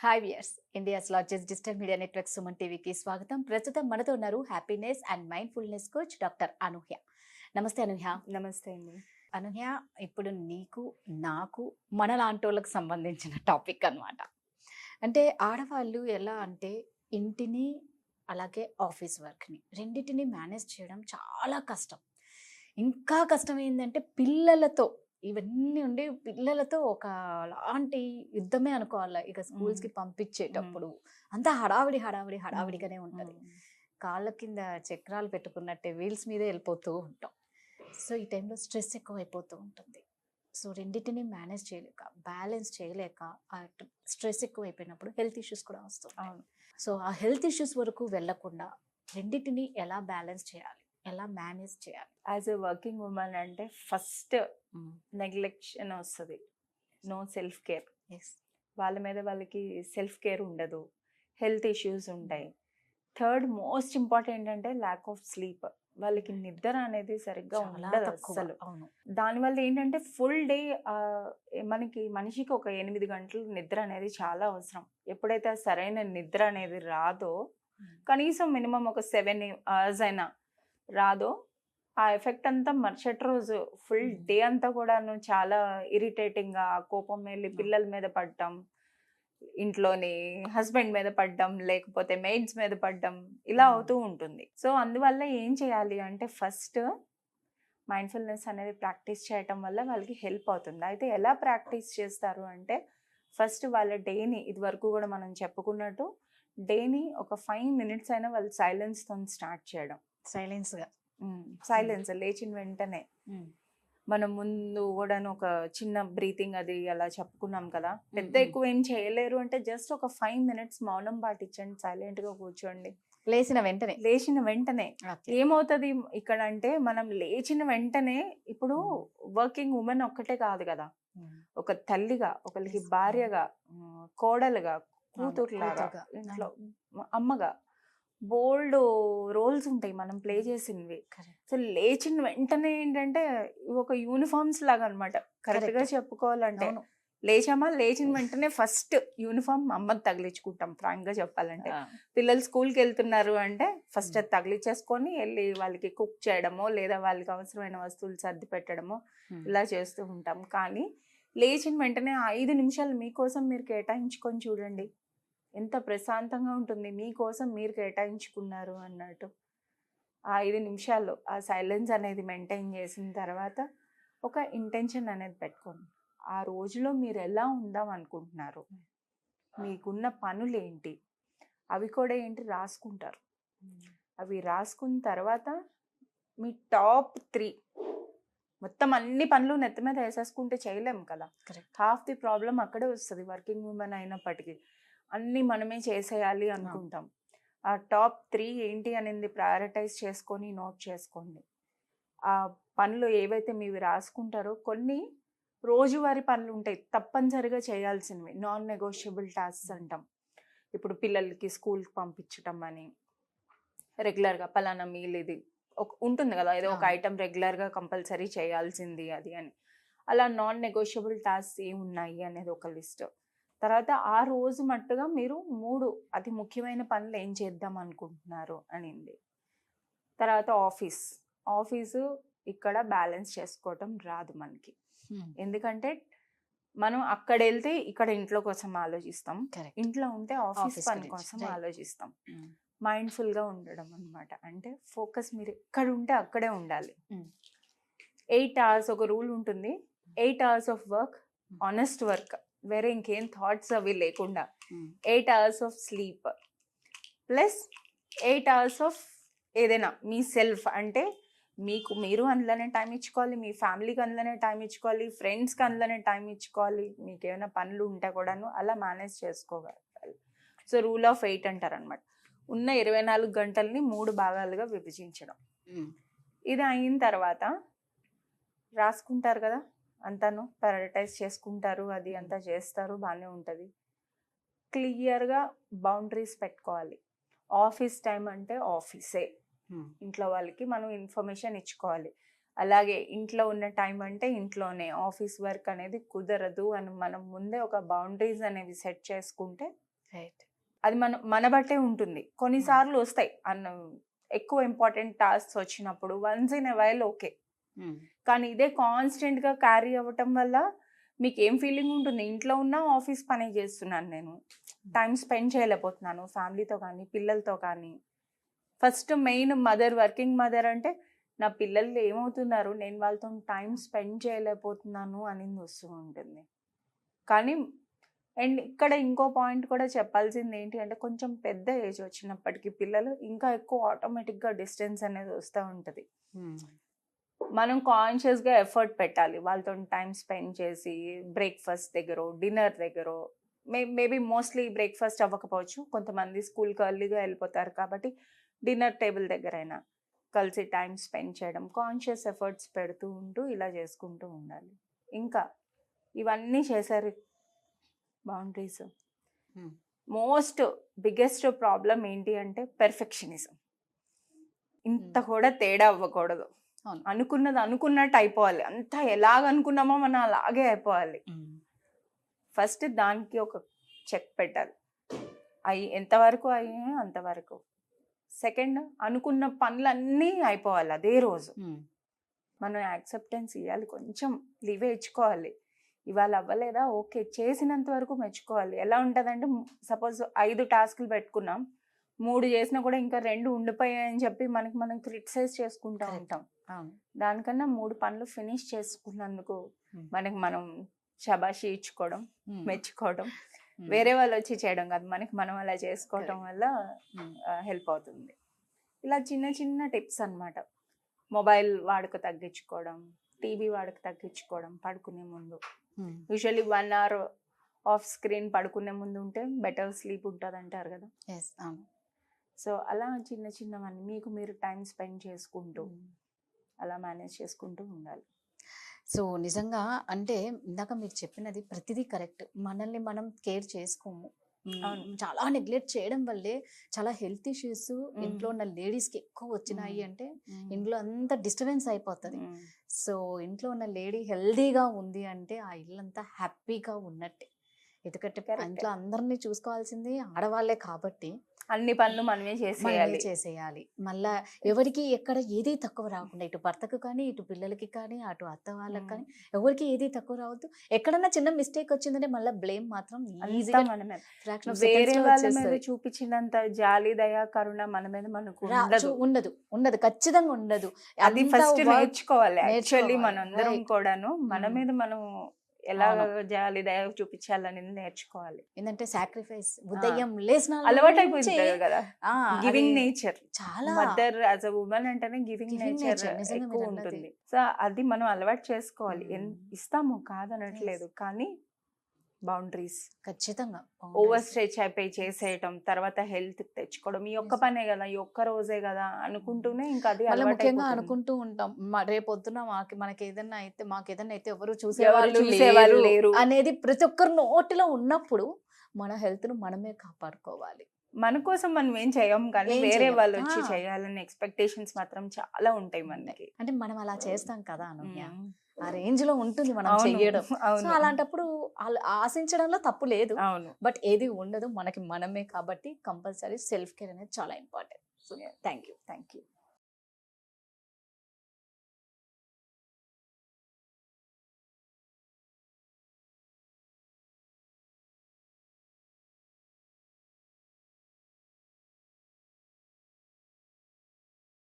Hi we're India's largest digital media network Suman టీవీకి స్వాగతం. ప్రస్తుతం మనతో ఉన్నారు happiness and mindfulness coach doctor Anuhya. నమస్తే అనూహ్య. నమస్తే అండి. అనూహ్య, ఇప్పుడు నీకు నాకు మన లాంటి వాళ్ళకి సంబంధించిన టాపిక్ అన్నమాట. అంటే ఆడవాళ్ళు ఎలా అంటే ఇంటిని అలాగే ఆఫీస్ వర్క్ని రెండింటిని మేనేజ్ చేయడం చాలా కష్టం. ఇంకా కష్టం ఏంటంటే పిల్లలతో ఇవన్నీ ఉండి పిల్లలతో ఒక లాంటి యుద్ధమే అనుకోవాలి. ఇక స్కూల్స్కి పంపించేటప్పుడు అంతా హడావిడి హడావిడి హడావిడిగానే ఉంటుంది. కాళ్ళ కింద చక్రాలు పెట్టుకున్నట్టే వీల్స్ మీదే వెళ్ళిపోతూ ఉంటాం. సో ఈ టైంలో స్ట్రెస్ ఎక్కువ అయిపోతూ ఉంటుంది. సో రెండింటిని మేనేజ్ చేయలేక బ్యాలెన్స్ చేయలేక స్ట్రెస్ ఎక్కువ అయిపోయినప్పుడు హెల్త్ ఇష్యూస్ కూడా వస్తాయి. అవును. సో ఆ హెల్త్ ఇష్యూస్ వరకు వెళ్ళకుండా రెండింటిని ఎలా బ్యాలెన్స్ చేయాలి, ఎలా మేనేజ్ చేయాలి? యాజ్ ఎ వర్కింగ్ ఉమెన్ అంటే ఫస్ట్ నెగ్లెక్షన్ వస్తుంది. No self care. ఎస్. వాళ్ళ మీద వాళ్ళకి సెల్ఫ్ కేర్ ఉండదు, హెల్త్ ఇష్యూస్ ఉంటాయి. థర్డ్ మోస్ట్ ఇంపార్టెంట్ ఏంటంటే ల్యాక్ ఆఫ్ స్లీప్. వాళ్ళకి నిద్ర అనేది సరిగ్గా ఉండదు అసలు. అవును. దానివల్ల ఏంటంటే ఫుల్ డే మనిషికి ఒక 8 గంటలు నిద్ర అనేది చాలా అవసరం. ఎప్పుడైతే ఆ సరైన నిద్ర అనేది రాదో, కనీసం మినిమం ఒక 7 hours అయినా రాదో, ఆ ఎఫెక్ట్ అంతా మరుసటి రోజు ఫుల్ డే అంతా కూడాను చాలా ఇరిటేటింగ్గా కోపం వెళ్ళి పిల్లల మీద పడటం, ఇంట్లోని హస్బెండ్ మీద పడ్డం, లేకపోతే మెయిడ్స్ మీద పడ్డం, ఇలా అవుతూ ఉంటుంది. సో అందువల్ల ఏం చేయాలి అంటే ఫస్ట్ మైండ్ఫుల్నెస్ అనేది ప్రాక్టీస్ చేయటం వల్ల వాళ్ళకి హెల్ప్ అవుతుంది. అయితే ఎలా ప్రాక్టీస్ చేస్తారు అంటే ఫస్ట్ వాళ్ళ డేని, ఇది వరకు కూడా మనం చెప్పుకున్నట్టు డేని ఒక 5 minutes అయినా వాళ్ళు సైలెన్స్తో స్టార్ట్ చేయడం. సైలెన్స్ లేచిన వెంటనే మనం ముందు కూడా ఒక చిన్న బ్రీతింగ్ అది అలా చెప్పుకున్నాం కదా. పెద్ద ఎక్కువ ఏం చేయలేరు అంటే జస్ట్ ఒక 5 minutes మౌనం పాటించండి, సైలెంట్ గా కూర్చోండి. లేచిన వెంటనే ఏమవుతుంది ఇక్కడ అంటే మనం లేచిన వెంటనే ఇప్పుడు వర్కింగ్ ఉమెన్ ఒక్కటే కాదు కదా, ఒక తల్లిగా, ఒకరికి భార్యగా, కోడలుగా, కూతురులాగా, ఇంట్లో అమ్మగా బోల్డ్ రోల్స్ ఉంటాయి మనం ప్లే చేసినవి. సో లేచిన వెంటనే ఏంటంటే ఒక యూనిఫామ్స్ లాగా అనమాట. కరెక్ట్ గా చెప్పుకోవాలంటే లేచామా, లేచిన వెంటనే ఫస్ట్ యూనిఫామ్ అమ్మకి తగిలించుకుంటాం. ఫ్రాంక్ గా చెప్పాలంటే పిల్లలు స్కూల్కి వెళ్తున్నారు అంటే ఫస్ట్ అది తగిలించేసుకొని వెళ్ళి వాళ్ళకి కుక్ చేయడమో లేదా వాళ్ళకి అవసరమైన వస్తువులు సర్ది పెట్టడమో ఇలా చేస్తూ ఉంటాం. కానీ లేచిన వెంటనే 5 నిమిషాలు మీకోసం మీరు కేటాయించుకొని చూడండి, ఎంత ప్రశాంతంగా ఉంటుంది. మీకోసం మీరు కేటాయించుకున్నారు అన్నట్టు ఆ 5 నిమిషాలు ఆ సైలెన్స్ అనేది మెయింటైన్ చేసిన తర్వాత ఒక ఇంటెన్షన్ అనేది పెట్టుకోండి. ఆ రోజులో మీరు ఎలా ఉందాం అనుకుంటున్నారు, మీకున్న పనులు ఏంటి, అవి కూడా ఏంటి రాసుకుంటారు. అవి రాసుకున్న తర్వాత మీ టాప్ 3, మొత్తం అన్ని పనులు నెత్తి మీద వేసేసుకుంటే చేయలేము కదా. హాఫ్ ది ప్రాబ్లం అక్కడే వస్తుంది. వర్కింగ్ ఉమెన్ అయినప్పటికీ అన్నీ మనమే చేసేయాలి అనుకుంటాం. ఆ టాప్ 3 ఏంటి అనేది ప్రయారిటైజ్ చేసుకొని నోట్ చేసుకోండి. ఆ పనులు ఏవైతే మీవి రాసుకుంటారో కొన్ని రోజువారీ పనులు ఉంటాయి తప్పనిసరిగా చేయాల్సినవి, నాన్ నెగోషియబుల్ టాస్క్స్ అంటాం. ఇప్పుడు పిల్లలకి స్కూల్కి పంపించటం అని రెగ్యులర్గా పలానా మీల్ ఇది ఉంటుంది కదా, ఏదో ఒక ఐటమ్ రెగ్యులర్గా కంపల్సరీ చేయాల్సింది అది అని. అలా నాన్ నెగోషియబుల్ టాస్క్స్ ఏమున్నాయి అనేది ఒక లిస్ట్. తర్వాత ఆ రోజు మట్టుగా మీరు 3 అతి ముఖ్యమైన పనులు ఏం చేద్దాం అనుకుంటున్నారు అనింది. తర్వాత ఆఫీసు ఇక్కడ బ్యాలెన్స్ చేసుకోవటం రాదు మనకి. ఎందుకంటే మనం అక్కడ వెళ్తే ఇక్కడ ఇంట్లో కోసం ఆలోచిస్తాం, ఇంట్లో ఉంటే ఆఫీస్ పని కోసం ఆలోచిస్తాం. మైండ్ఫుల్గా ఉండడం అనమాట. అంటే ఫోకస్ మీరు ఎక్కడ ఉంటే అక్కడే ఉండాలి. 8 hours ఒక రూల్ ఉంటుంది. 8 hours of work, honest work, వేరే ఇంకేం థాట్స్ అవి లేకుండా 8 hours of sleep plus 8 hours of ఏదైనా మీ సెల్ఫ్. అంటే మీరు అందులోనే టైం ఇచ్చుకోవాలి, మీ ఫ్యామిలీకి అందులోనే టైం ఇచ్చుకోవాలి, ఫ్రెండ్స్కి అందులోనే టైం ఇచ్చుకోవాలి, మీకు ఏమైనా పనులు ఉంటే కూడాను అలా మేనేజ్ చేసుకోగలగాలి. సో రూల్ ఆఫ్ 8 అంటారు అనమాట. ఉన్న 24 గంటల్ని 3 భాగాలుగా విభజించడం. ఇది అయిన తర్వాత రాసుకుంటారు కదా, అంతాను ప్రయారిటైజ్ చేసుకుంటారు, అది అంతా చేస్తారు, బాగానే ఉంటుంది. క్లియర్గా బౌండరీస్ పెట్టుకోవాలి. ఆఫీస్ టైం అంటే ఆఫీసే, ఇంట్లో వాళ్ళకి మనం ఇన్ఫర్మేషన్ ఇచ్చుకోవాలి. అలాగే ఇంట్లో ఉన్న టైం అంటే ఇంట్లోనే, ఆఫీస్ వర్క్ అనేది కుదరదు అని మనం ముందే ఒక బౌండరీస్ అనేవి సెట్ చేసుకుంటే రైట్. అది మన బట్టే ఉంటుంది. కొన్నిసార్లు వస్తాయి ఎక్కువ ఇంపార్టెంట్ టాస్క్స్ వచ్చినప్పుడు once in a while okay. కానీ ఇదే కాన్స్టెంట్గా క్యారీ అవ్వటం వల్ల మీకు ఏం ఫీలింగ్ ఉంటుంది? ఇంట్లో ఉన్న ఆఫీస్ పని చేస్తున్నాను నేను, టైం స్పెండ్ చేయలేకపోతున్నాను ఫ్యామిలీతో కానీ పిల్లలతో కానీ. ఫస్ట్ మెయిన్ వర్కింగ్ మదర్ అంటే నా పిల్లలు ఏమవుతున్నారు, నేను వాళ్ళతో టైం స్పెండ్ చేయలేకపోతున్నాను అనేది వస్తూ ఉంటుంది. కానీ అండ్ ఇక్కడ ఇంకో పాయింట్ కూడా చెప్పాల్సింది ఏంటి అంటే, కొంచెం పెద్ద ఏజ్ వచ్చినప్పటికీ పిల్లలు ఇంకా ఎక్కువ ఆటోమేటిక్గా డిస్టెన్స్ అనేది వస్తూ ఉంటుంది. మనం కాన్షియస్గా ఎఫర్ట్ పెట్టాలి వాళ్ళతో టైం స్పెండ్ చేసి, బ్రేక్ఫాస్ట్ దగ్గర డిన్నర్ దగ్గర, మేబీ మోస్ట్లీ బ్రేక్ఫాస్ట్ అవ్వకపోవచ్చు, కొంతమంది స్కూల్కి ఎర్లీగా వెళ్ళిపోతారు కాబట్టి డిన్నర్ టేబుల్ దగ్గర అయినా కలిసి టైం స్పెండ్ చేయడం, కాన్షియస్ ఎఫర్ట్స్ పెడుతూ ఉంటూ ఇలా చేసుకుంటూ ఉండాలి. ఇంకా ఇవన్నీ చేశారు బౌండరీస్. మోస్ట్ బిగ్గెస్ట్ ప్రాబ్లం ఏంటి అంటే పెర్ఫెక్షనిజం. ఇంత కూడా తేడా అవ్వకూడదు. అనుకున్నది అనుకున్నట్టు అయిపోవాలి, అంతా ఎలాగ అనుకున్నామో మనం అలాగే అయిపోవాలి. ఫస్ట్ దానికి ఒక చెక్ పెట్టాలి, ఎంతవరకు అయ్యాయో అంతవరకు. సెకండ్, అనుకున్న పనులన్నీ అయిపోవాలి అదే రోజు. మనం యాక్సెప్టెన్స్ ఇవ్వాలి, కొంచెం లీవే ఇచ్చుకోవాలి. ఇవాళ అవ్వలేదా, ఓకే, చేసినంత వరకు మెచ్చుకోవాలి. ఎలా ఉంటుందంటే, సపోజ్ 5 టాస్క్లు పెట్టుకున్నాం, 3 చేసినా కూడా ఇంకా 2 ఉండిపోయాయని చెప్పి మనం క్రిటిసైజ్ చేసుకుంటూ ఉంటాం. దానికన్నా 3 పనులు ఫినిష్ చేసుకున్నందుకు మనం శబాషి ఇచ్చుకోవడం, మెచ్చుకోవడం, వేరే వాళ్ళు వచ్చి చేయడం కాదు, మనం అలా చేసుకోవడం వల్ల హెల్ప్ అవుతుంది. ఇలా చిన్న చిన్న టిప్స్ అన్నమాట. మొబైల్ వాడుక తగ్గించుకోవడం, టీవీ వాడుక తగ్గించుకోవడం పడుకునే ముందు. యూజువల్లీ 1 hour ఆఫ్ స్క్రీన్ పడుకునే ముందు ఉంటే బెటర్ స్లీప్ ఉంటుంది అంటారు కదా. సో అలా చిన్న చిన్నవన్నీ మీకు మీరు టైం స్పెండ్ చేసుకుంటూ అలా మేనేజ్ చేసుకుంటూ ఉండాలి. సో నిజంగా అంటే ఇందాక మీరు చెప్పినది ప్రతిదీ కరెక్ట్. మనల్ని మనం కేర్ చేసుకోము, చాలా నెగ్లెక్ట్ చేయడం వల్లే చాలా హెల్త్ ఇష్యూస్ ఇంట్లో ఉన్న లేడీస్కి ఎక్కువ వచ్చినాయి. అంటే ఇంట్లో అంతా డిస్టర్బెన్స్ అయిపోతుంది. సో ఇంట్లో ఉన్న లేడీ హెల్దీగా ఉంది అంటే ఆ ఇల్లంతా హ్యాపీగా ఉన్నట్టే. ఎందుకంటే ఇంట్లో అందరినీ చూసుకోవాల్సింది ఆడవాళ్ళే కాబట్టి అన్ని పనులు మనమే చేసేయాలి. మళ్ళా ఎవరికి ఎక్కడ ఏది తక్కువ రాకుండా, ఇటు భర్తకు కానీ, ఇటు పిల్లలకి కానీ, అటు అత్త వాళ్ళకి కానీ ఎవరికి ఏది తక్కువ రావద్దు. ఎక్కడన్నా చిన్న మిస్టేక్ వచ్చిందంటే మళ్ళీ బ్లేమ్ మాత్రం ఈజీగా మనమే. వేరే వాళ్ళ మీద చూపించినంత జాలి, దయ, కరుణ మన మీద మనకు ఉండదు, ఖచ్చితంగా ఉండదు. అది ఫస్ట్ నేర్చుకోవాలి. యాక్చువల్లీ మనందరం కూడాను మన మీద మనం ఎలా జాలి దయ చూపించాలని నేర్చుకోవాలి. ఏంటంటే సాక్రిఫైస్ ఉదయం లేచిన అలవాటు అయిపోయింది కదా. గివింగ్ నేచర్ చాలా, మదర్ యాజ్ అ వుమన్ అంటేనే గివింగ్ నేచర్ ఎక్కువ ఉంటుంది. సో అది మనం అలవాటు చేసుకోవాలి. ఇస్తాము కాదనట్లేదు, కానీ బౌండరీస్ ఖచ్చితంగా. ఓవర్ స్ట్రెచ్ అయిపోయి చేసేయటం, తర్వాత హెల్త్ తెచ్చుకోవడం, ఈ ఒక్క పనే కదా, ఈ ఒక్క రోజే కదా అనుకుంటూనే ఇంకా అది ముఖ్యంగా అనుకుంటూ ఉంటాం. రేపొద్దున మాకు ఏదైనా అయితే ఎవరు చూసేవాళ్ళు లేరు అనేది ప్రతి ఒక్కరు నోటిలో ఉన్నప్పుడు మన హెల్త్ ను మనమే కాపాడుకోవాలి. మన కోసం మనం ఏం చేయం, కానీ వేరే వాళ్ళు వచ్చి చేయాలని ఎక్స్పెక్టేషన్స్ మాత్రం చాలా ఉంటాయి మనకి. అంటే మనం అలా చేస్తాం కదా అనన్య, ఆ రేంజ్ లో ఉంటుంది మనం చెయ్యడం. సో అలాంటప్పుడు ఆశించడంలో తప్పు లేదు, బట్ ఏది ఉండదు, మనకి మనమే. కాబట్టి కంపల్సరీ సెల్ఫ్ కేర్ అనేది చాలా ఇంపార్టెంట్. So thank you.